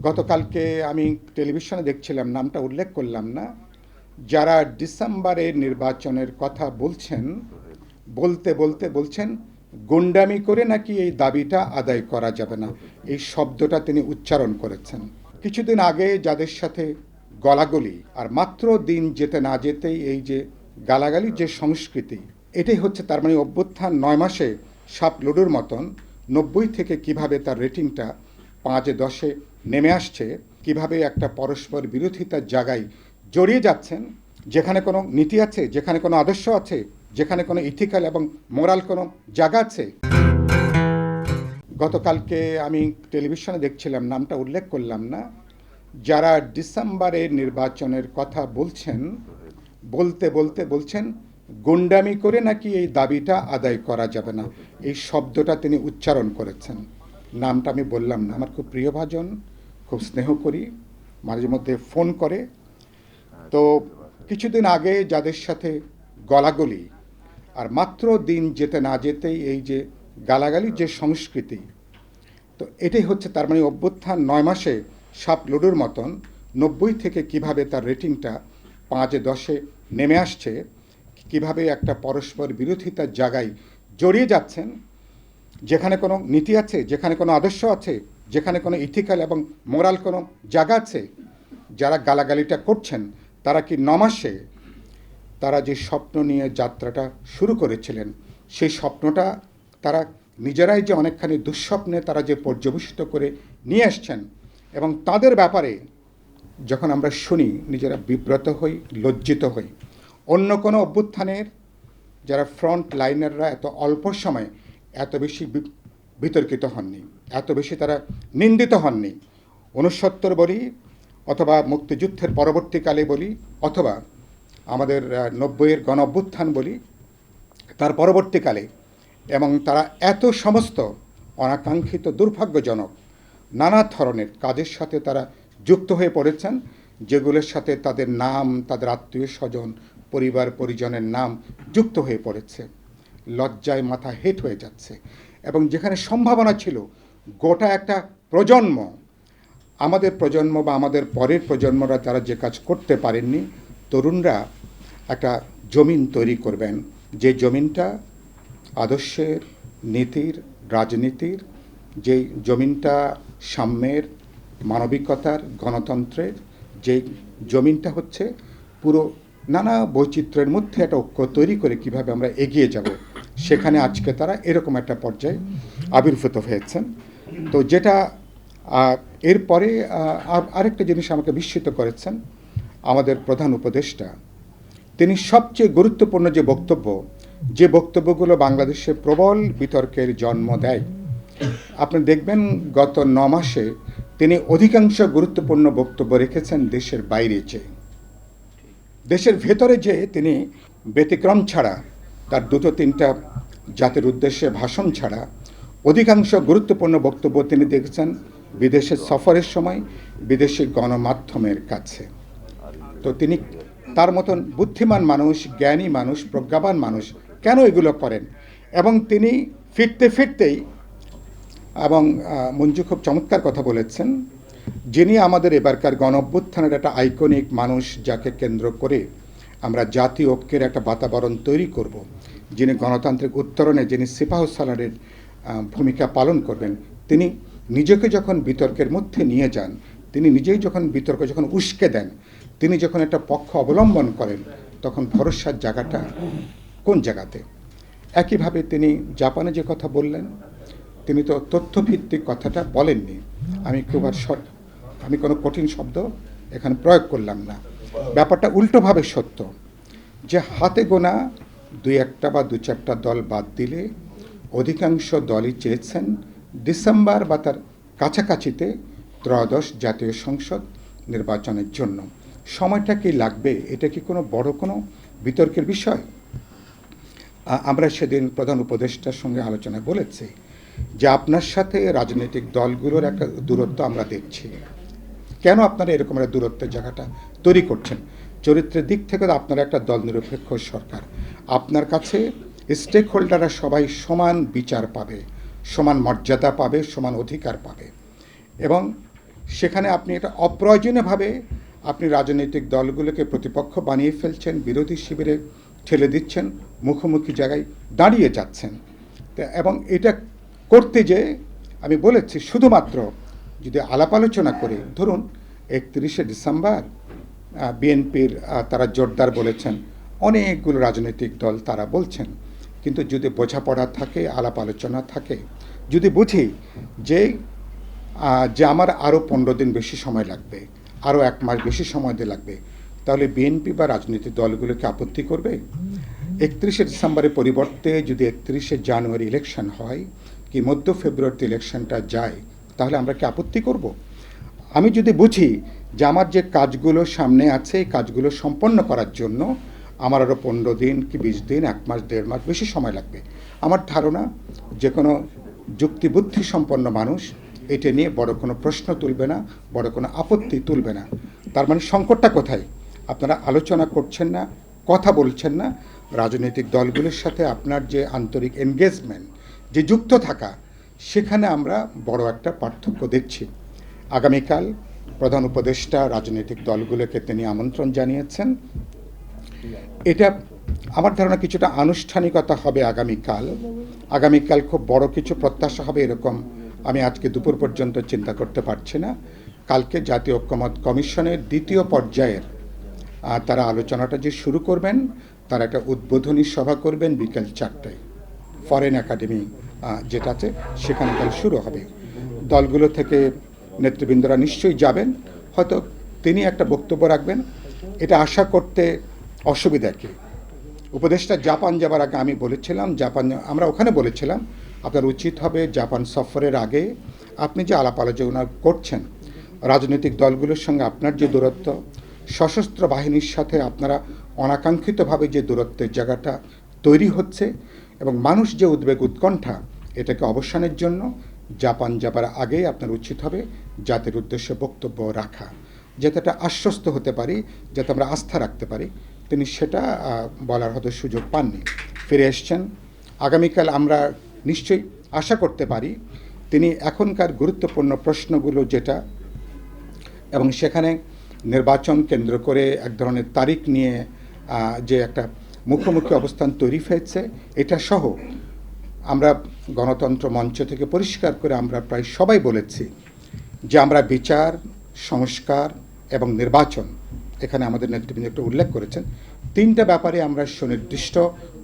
গতকালকে আমি টেলিভিশনে দেখছিলাম, নামটা উল্লেখ করলাম না, যারা ডিসেম্বরের নির্বাচনের কথা বলছেন, বলছেন গুন্ডামি করে নাকি এই দাবিটা আদায় করা যাবে না, এই শব্দটা তিনি উচ্চারণ করেছেন। কিছুদিন আগে যাদের সাথে গলাগলি, আর মাত্র দিন যেতে না যেতেই এই যে গালাগালির যে সংস্কৃতি, এটাই হচ্ছে তার মানে অভ্যুত্থান 9 মাসে সাপ লুডুর মতন 90 থেকে কিভাবে তার রেটিংটা 5-10-এ নেমে আসছে, কিভাবে একটা পরস্পর বিরোধিতার জায়গায় জড়িয়ে যাচ্ছেন, যেখানে কোনো নীতি আছে, যেখানে কোনো আদর্শ আছে, যেখানে কোনো ইথিক্যাল এবং মোরাল কোনো জায়গা আছে। গতকালকে আমি টেলিভিশনে দেখছিলাম, নামটা উল্লেখ করলাম না, যারা ডিসেম্বরের নির্বাচনের কথা বলছেন, বলছেন গুন্ডামি করে নাকি এই দাবিটা আদায় করা যাবে না, এই শব্দটা তিনি উচ্চারণ করেছেন। নামটা আমি বললাম না। আমার খুব প্রিয়ভাজন, খুব স্নেহ করি, মাঝে মধ্যে ফোন করে। তো কিছুদিন আগে যাদের সাথে গলাগলি, আর মাত্র দিন যেতে না যেতেই এই যে গালাগালির যে সংস্কৃতি, তো এটাই হচ্ছে তার মানে অভ্যুত্থান 9 মাসে সাপ লুডুর মতন 90 থেকে কিভাবে তার রেটিংটা 5-10-এ নেমে আসছে, কিভাবে একটা পরস্পর বিরোধিতার জায়গায় জড়িয়ে যাচ্ছেন, যেখানে কোনো নীতি আছে, যেখানে কোনো আদর্শ আছে, যেখানে কোনো ইথিক্যাল এবং মোরাল কোনো জায়গা আছে। যারা গালাগালিটা করছেন তারা কি 9 মাসে তারা যে স্বপ্ন নিয়ে যাত্রাটা শুরু করেছিলেন, সেই স্বপ্নটা তারা নিজেরাই যে অনেকখানি দুঃস্বপ্নে তারা যে পর্যবেসিত করে নিয়ে আসছেন, এবং তাদের ব্যাপারে যখন আমরা শুনি নিজেরা বিব্রত হই, লজ্জিত হই। অন্য কোনো অভ্যুত্থানের যারা ফ্রন্ট লাইনাররা এত অল্প সময়ে এত বেশি বিতর্কিত হননি, এত বেশি তারা নিন্দিত হননি। 69 বলি, অথবা মুক্তিযুদ্ধের পরবর্তীকালে বলি, অথবা আমাদের 90-এর গণ অভ্যুত্থান বলি, তার পরবর্তীকালে, এবং তারা এত সমস্ত অনাকাঙ্ক্ষিত দুর্ভাগ্যজনক নানা ধরনের কাজের সাথে তারা যুক্ত হয়ে পড়েছেন, যেগুলোর সাথে তাদের নাম, তাদের আত্মীয় স্বজন, পরিবার পরিজনের নাম যুক্ত হয়ে পড়েছে। লজ্জায় মাথা হেঁট হয়ে যাচ্ছে। এবং যেখানে সম্ভাবনা ছিল গোটা একটা প্রজন্ম, আমাদের প্রজন্ম বা আমাদের পরের প্রজন্মরা যারা যে কাজ করতে পারেননি, তরুণরা একটা জমিন তৈরি করবেন, যে জমিনটা আদর্শের, নীতির, রাজনীতির, যেই জমিনটা সাম্যের, মানবিকতার, গণতন্ত্রের, যেই জমিনটা হচ্ছে পুরো নানা বৈচিত্র্যের মধ্যে একটা ঐক্য তৈরি করে কিভাবে আমরা এগিয়ে যাব, সেখানে আজকে তারা এরকম একটা পর্যায়ে আবির্ভূত হয়েছেন। তো যেটা এরপরে আরেকটা জিনিস আমাকে বিস্মিত করেছেন, আমাদের প্রধান উপদেষ্টা তিনি সবচেয়ে গুরুত্বপূর্ণ যে বক্তব্যগুলো বাংলাদেশে প্রবল বিতর্কের জন্ম দেয়, আপনি দেখবেন গত 9 মাসে তিনি অধিকাংশ গুরুত্বপূর্ণ বক্তব্য রেখেছেন দেশের বাইরে চেয়ে। দেশের ভেতরে যে তিনি ব্যতিক্রম ছাড়া, তার 2-3টা জাতির উদ্দেশ্যে ভাষণ ছাড়া অধিকাংশ গুরুত্বপূর্ণ বক্তব্য তিনি দেখেছেন বিদেশে সফরের সময় বিদেশি গণমাধ্যমের কাছে। তো তিনি তার মতন বুদ্ধিমান মানুষ, জ্ঞানী মানুষ, প্রজ্ঞাবান মানুষ কেন এগুলো করেন? এবং তিনি ফিরতেই, এবং মঞ্জু খুব চমৎকার কথা বলেছেন, যিনি আমাদের এবারকার গণ অভ্যুত্থানের একটা আইকনিক মানুষ, যাকে কেন্দ্র করে আমরা জাতীয় ঐক্যের একটা বাতাবরণ তৈরি করব, যিনি গণতান্ত্রিক উত্তরণে, যিনি সিপাহসালারের ভূমিকা পালন করবেন, তিনি নিজেকে যখন বিতর্কের মধ্যে নিয়ে যান, তিনি নিজেই যখন বিতর্ক যখন উস্কে দেন, তিনি যখন একটা পক্ষ অবলম্বন করেন, তখন ভরসার জায়গাটা কোন জায়গাতে? একইভাবে তিনি জাপানে যে কথা বললেন, তিনি তো তথ্যভিত্তিক কথাটা বলেননি। আমি কোনো কঠিন শব্দ এখানে প্রয়োগ করলাম না। ব্যাপারটা উল্টোভাবে সত্য, যে হাতে গোনা 2-1টা বা 2-4টা দল বাদ দিলে অধিকাংশ দলই চেয়েছেন ডিসেম্বর বা তার কাছাকাছিতে ত্রয়োদশ জাতীয় সংসদ নির্বাচনের জন্য। সময়টা কি লাগবে? এটা কি কোনো বড় কোনো বিতর্কের বিষয়? আমরা সেদিন প্রধান উপদেষ্টার সঙ্গে আলোচনায় বলেছি যে আপনার সাথে রাজনৈতিক দলগুলোর একটা দূরত্ব আমরা দেখছি। কেন আপনারা এরকম একটা দূরত্বের জায়গাটা তৈরি করছেন? চরিত্রের দিক থেকে আপনারা একটা দল নিরপেক্ষ সরকার, আপনার কাছে স্টেক হোল্ডাররা সবাই সমান বিচার পাবে, সমান মর্যাদা পাবে, সমান অধিকার পাবে। এবং সেখানে আপনি এটা অপ্রয়োজনীয়ভাবে আপনি রাজনৈতিক দলগুলোকে প্রতিপক্ষ বানিয়ে ফেলছেন, বিরোধী শিবিরে ঠেলে দিচ্ছেন, মুখোমুখি জায়গায় দাঁড়িয়ে যাচ্ছেন। এবং এটা করতে যে আমি বলেছি শুধুমাত্র যদি আলাপ আলোচনা করে, ধরুন 31শে ডিসেম্বর বিএনপির তারা জোরদার বলেছেন, অনেকগুলো রাজনৈতিক দল তারা বলছেন, কিন্তু যদি বোঝাপড়া থাকে, আলাপ আলোচনা থাকে, যদি বুঝি যে আমার আরও 15 দিন বেশি সময় লাগবে, আরও 1 মাস বেশি সময় দিয়ে লাগবে, তাহলে বিএনপি বা রাজনৈতিক দলগুলোকে আপত্তি করবে? 31শে ডিসেম্বরের পরিবর্তে যদি 31শে জানুয়ারি ইলেকশন হয়, কি মধ্য ফেব্রুয়ারিতে ইলেকশনটা যায়, তাহলে আমরা কি আপত্তি করব? আমি যদি বুঝি যে আমার যে কাজগুলো সামনে আছে, এই কাজগুলো সম্পন্ন করার জন্য আমার আরও 15 দিন কি 20 দিন, 1 মাস 1.5 মাস বেশি সময় লাগবে, আমার ধারণা যে কোনো যুক্তিবুদ্ধি সম্পন্ন মানুষ এটা নিয়ে বড় কোনো প্রশ্ন তুলবে না, বড় কোনো আপত্তি তুলবে না। তার মানে সংকটটা কোথায়? আপনারা আলোচনা করছেন না, কথা বলছেন না, রাজনৈতিক দলগুলোর সাথে আপনার যে আন্তরিক এনগেজমেন্ট, যে যুক্ত থাকা, সেখানে আমরা বড় একটা পার্থক্য দেখছি। আগামীকাল প্রধান উপদেষ্টা রাজনৈতিক দলগুলোকে তিনি আমন্ত্রণ জানিয়েছেন। এটা আমার ধারণা কিছুটা আনুষ্ঠানিকতা হবে আগামীকাল খুব বড় কিছু প্রত্যাশা হবে এরকম আমি আজকে দুপুর পর্যন্ত চিন্তা করতে পারছি না। কালকে জাতীয় ঐক্যমত্য কমিশনের 2য় পর্যায়ের তারা আলোচনাটা যে শুরু করবেন, তারা একটা উদ্বোধনী সভা করবেন বিকেল 4টায়, ফরেন একাডেমি যেটা আছে সেখানে কাল শুরু হবে। দলগুলো থেকে নেতৃবৃন্দরা নিশ্চয়ই যাবেন, হয়তো তিনি একটা বক্তব্য রাখবেন। এটা আশা করতে অসুবিধা কি? উপদেষ্টা জাপান যাবার আগে আমি বলেছিলাম, আমরা ওখানে বলেছিলাম আপনার উচিত হবে জাপান সফরের আগে আপনি যে আলাপ আলোচনা করছেন রাজনৈতিক দলগুলোর সঙ্গে, আপনার যে দূরত্ব, সশস্ত্র বাহিনীর সাথে আপনারা অনাকাঙ্ক্ষিতভাবে যে দূরত্বের জায়গাটা তৈরি হচ্ছে এবং মানুষ যে উদ্বেগ উৎকণ্ঠা, এটাকে অবসানের জন্য জাপান যাবার আগেই আপনার উচিত হবে জাতির উদ্দেশ্যে বক্তব্য রাখা, যাতে একটা আশ্বস্ত হতে পারি, যাতে আমরা আস্থা রাখতে পারি। তিনি সেটা বলার হয়তো সুযোগ পাননি, ফিরে এসছেন। আগামীকাল আমরা নিশ্চয়ই আশা করতে পারি তিনি এখনকার গুরুত্বপূর্ণ প্রশ্নগুলো যেটা, এবং সেখানে নির্বাচন কেন্দ্র করে এক ধরনের তারিখ নিয়ে যে একটা মুখোমুখি অবস্থান তৈরি হয়েছে, এটা সহ আমরা গণতন্ত্র মঞ্চ থেকে পরিষ্কার করে আমরা প্রায় সবাই বলেছি যে আমরা বিচার, সংস্কার এবং নির্বাচন, এখানে আমাদের নেতৃবৃন্দ একটা উল্লেখ করেছেন, 3টা ব্যাপারে আমরা সুনির্দিষ্ট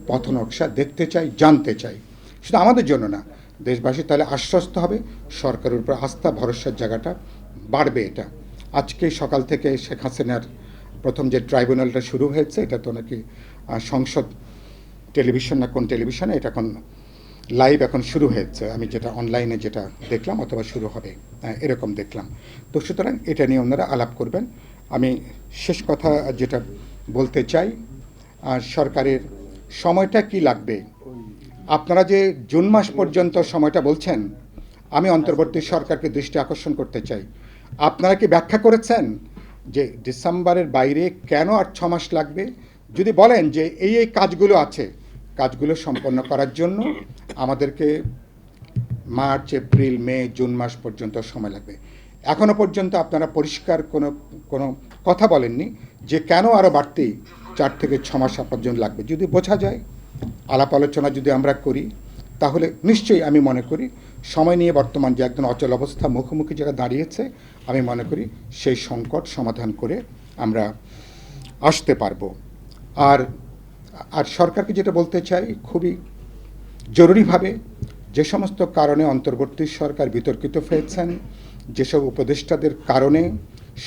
পথনকশা দেখতে চাই, জানতে চাই। শুধু আমাদের জন্য না, দেশবাসী তাহলে আশ্বস্ত হবে, সরকারের উপর আস্থা ভরসার জায়গাটা বাড়বে। এটা আজকে সকাল থেকে শেখ হাসিনার প্রথম যে ট্রাইব্যুনালটা শুরু হয়েছে, এটা তো নাকি সংসদ টেলিভিশন না কোন টেলিভিশনে, এটা এখন লাইভ এখন শুরু হয়েছে, আমি যেটা অনলাইনে যেটা দেখলাম, অথবা শুরু হবে এরকম দেখলাম। তো সুতরাং এটা নিয়ে ওনারা আলাপ করবেন। আমি শেষ কথা যেটা বলতে চাই, সরকারের সময়টা কি লাগবে, আপনারা যে জুন মাস পর্যন্ত সময়টা বলছেন, আমি অন্তর্বর্তী সরকারকে দৃষ্টি আকর্ষণ করতে চাই, আপনারা কি ব্যাখ্যা করেছেন যে ডিসেম্বরের বাইরে কেন আর 6 মাস লাগবে? যদি বলেন যে এই কাজগুলো আছে, কাজগুলো সম্পন্ন করার জন্য আমাদেরকে মার্চ, এপ্রিল, মে, জুন মাস পর্যন্ত সময় লাগবে। এখনও পর্যন্ত আপনারা পরিষ্কার কোনো কথা বলেননি যে কেন আরও বাড়তি 4 থেকে 6 মাস পর্যন্ত লাগবে। যদি বোঝা যায়, আলাপ আলোচনা যদি আমরা করি, তাহলে নিশ্চয়ই আমি মনে করি সময় নিয়ে বর্তমান যে একদম অচল অবস্থা মুখোমুখি জায়গা দাঁড়িয়েছে, আমি মনে করি সেই সংকট সমাধান করে আমরা আসতে পারবো। আর সরকারকে যেটা বলতে চাই, খুবই জরুরিভাবে যে সমস্ত কারণে অন্তর্বর্তী সরকার বিতর্কিত হয়েছেন, যেসব উপদেষ্টাদের কারণে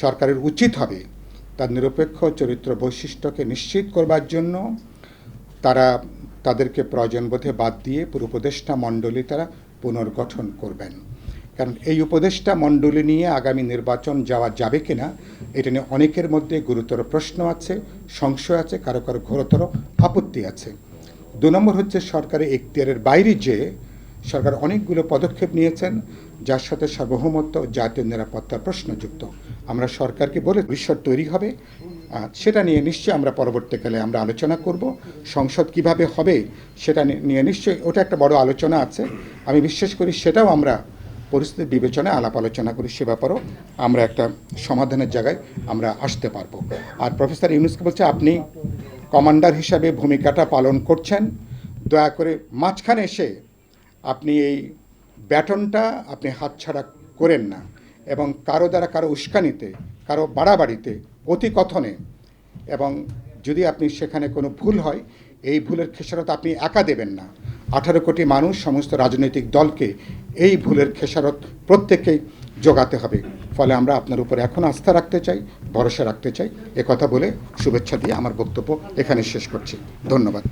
সরকারের উচিত হবে তার নিরপেক্ষ চরিত্র বৈশিষ্ট্যকে নিশ্চিত করবার জন্য তাদেরকে প্রয়োজনবোধে বাদ দিয়ে পুরো উপদেষ্টা মণ্ডলী তারা পুনর্গঠন করবেন। কারণ এই উপদেষ্টা মণ্ডলী নিয়ে আগামী নির্বাচন যাওয়া যাবে কিনা, এটা নিয়ে অনেকের মধ্যে গুরুতর প্রশ্ন আছে, সংশয় আছে, কারো কারো ঘোরতর আপত্তি আছে। 2 নম্বর হচ্ছে সরকারের এখতিয়ারের বাইরে যে সরকার অনেকগুলো পদক্ষেপ নিয়েছেন, যার সাথে সার্বভৌমত্ব, জাতীয় নিরাপত্তার প্রশ্নযুক্ত। আমরা সরকারকে বলে ভবিষ্যৎ তৈরি হবে, সেটা নিয়ে নিশ্চয়ই আমরা পরবর্তীকালে আমরা আলোচনা করব। সংসদ কিভাবে হবে সেটা নিয়ে নিশ্চয়ই ওটা একটা বড় আলোচনা আছে। আমি বিশ্বাস করি সেটাও আমরা পরিস্থিতি বিবেচনায় আলাপ আলোচনা করি, সে ব্যাপারেও আমরা একটা সমাধানের জায়গায় আমরা আসতে পারবো। আর প্রফেসর ইউনূসকে বলছে, আপনি কমান্ডার হিসাবে ভূমিকাটা পালন করছেন, দয়া করে মাঝখানে এসে আপনি এই ব্যাটনটা আপনি হাতছাড়া করেন না, এবং কারো দ্বারা কারো উস্কানিতে, কারো বাড়াবাড়িতে, অতিকথনে, এবং যদি আপনি সেখানে কোনো ভুল হয়, এই ভুলের খেসারত আপনি একা দেবেন না, 18 কোটি মানুষ, সমস্ত রাজনৈতিক দলকে এই ভুলের খেসারত প্রত্যেককেই জোগাতে হবে। ফলে আমরা আপনার উপর এখন আস্থা রাখতে চাই, ভরসা রাখতে চাই। কথা বলে শুভেচ্ছা দিয়ে আমার বক্তব্য এখানে শেষ করছি। ধন্যবাদ।